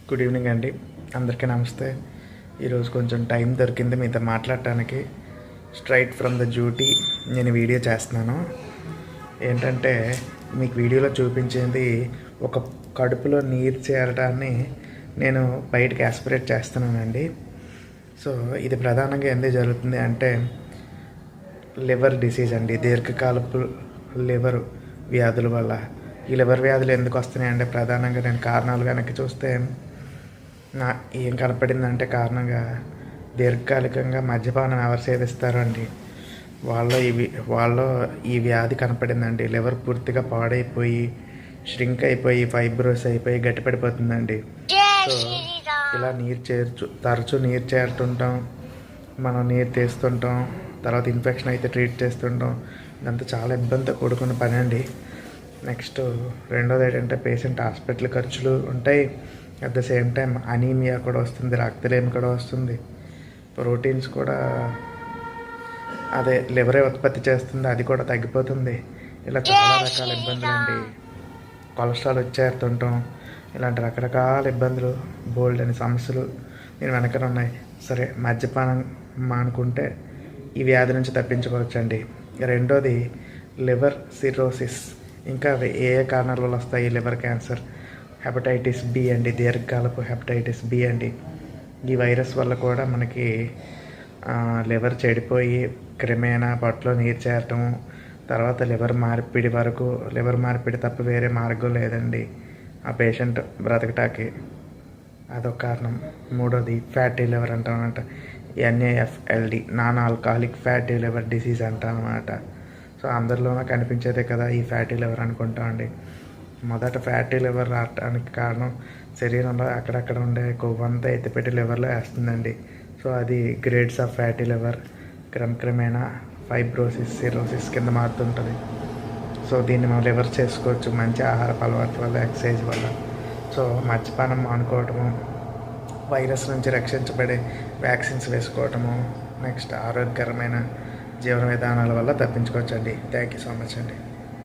Good evening అండి. అందరికీ నమస్తే. ఈరోజు కొంచెం టైం దొరికింది మీతో మాట్లాడటానికి. స్ట్రైట్ ఫ్రమ్ ద డ్యూటీ నేను వీడియో చేస్తున్నాను. ఏంటంటే మీకు వీడియోలో చూపించేది ఒక కడుపులో నీరు చేరడాన్ని నేను బయటకి ఆస్పిరేట్ చేస్తున్నానండి. సో ఇది ప్రధానంగా ఎందుకు జరుగుతుంది అంటే లివర్ డిసీజ్ అండి. దీర్ఘకాలపు లివర్ వ్యాధుల వల్ల. ఈ లివర్ వ్యాధులు ఎందుకు వస్తున్నాయి అంటే ప్రధానంగా నేను కారణాలు కనుక చూస్తే ఏం కనపడిందంటే కారణంగా దీర్ఘకాలికంగా మద్యపానం ఎవరు సేవిస్తారో అండి వాళ్ళలో ఈ వ్యాధి కనపడిందండి. లివర్ పూర్తిగా పాడైపోయి ష్రింక్ అయిపోయి ఫైబ్రోస్ అయిపోయి గట్టిపడిపోతుందండి. సో ఇలా తరచూ నీరు చేరుతుంటాం, మనం నీరు తీస్తుంటాం, తర్వాత ఇన్ఫెక్షన్ అయితే ట్రీట్ చేస్తుంటాం. ఇదంతా చాలా ఇబ్బందితో కూడుకున్న పని అండి. నెక్స్ట్ రెండోది ఏంటంటే పేషెంట్ హాస్పిటల్ ఖర్చులు ఉంటాయి. At the same time anaemia కూడా వస్తుంది, రక్తలేమి కూడా వస్తుంది. ప్రోటీన్స్ కూడా అదే లివరే ఉత్పత్తి చేస్తుంది, అది కూడా తగ్గిపోతుంది. ఇలా చాలా రకాల ఇబ్బందులు అండి. కొలెస్ట్రాల్ వచ్చేస్తుంటాం, ఇలాంటి రకరకాల ఇబ్బందులు, బోల్డ్ అనే సమస్యలు దీని వెనకనే ఉన్నాయి. సరే, మద్యపానం మానుకుంటే ఈ వ్యాధి నుంచి తప్పించుకోవచ్చండి. రెండోది లివర్ సిరోసిస్. ఇంకా ఏ కారణాల వల్ల వస్తాయి? లివర్ క్యాన్సర్, హెపటైటిస్ బి అండి, దీర్ఘకాలపు హెపటైటిస్ బి అండి. ఈ వైరస్ వల్ల కూడా మనకి లివర్ చెడిపోయి క్రమేణా పొట్టలో నీరు చేరటం, తర్వాత లివర్ మార్పిడి తప్ప వేరే మార్గం లేదండి ఆ పేషెంట్ బ్రతకటానికి. అదొక కారణం. మూడోది ఫ్యాటీ లివర్ అంటామన్నమాట. NAFLD, non alcoholic fatty liver disease అంటామన్నమాట. సో అందరిలోనూ కనిపించేదే కదా ఈ ఫ్యాటీ లివర్ అనుకుంటామండి. మొదట ఫ్యాటీ లివర్ రావడానికి కారణం శరీరంలో అక్కడక్కడ ఉండే కొవ్వంతా ఎత్తిపెట్టి లివర్లో వేస్తుందండి. సో అది గ్రేడ్స్ ఆఫ్ ఫ్యాటీ లివర్ క్రమేణా ఫైబ్రోసిస్, సిరోసిస్ కింద మారుతుంటుంది. సో దీన్ని మనం లివర్ చేసుకోవచ్చు మంచి ఆహారపు అలవాట్ల వల్ల, ఎక్సర్సైజ్ వల్ల. సో మద్యపానం మానుకోవటము, వైరస్ నుంచి రక్షించబడే వ్యాక్సిన్స్ వేసుకోవటము, నెక్స్ట్ ఆరోగ్యకరమైన జీవన విధానాల వల్ల తప్పించుకోవచ్చండి. థ్యాంక్ యూ సో మచ్ అండి.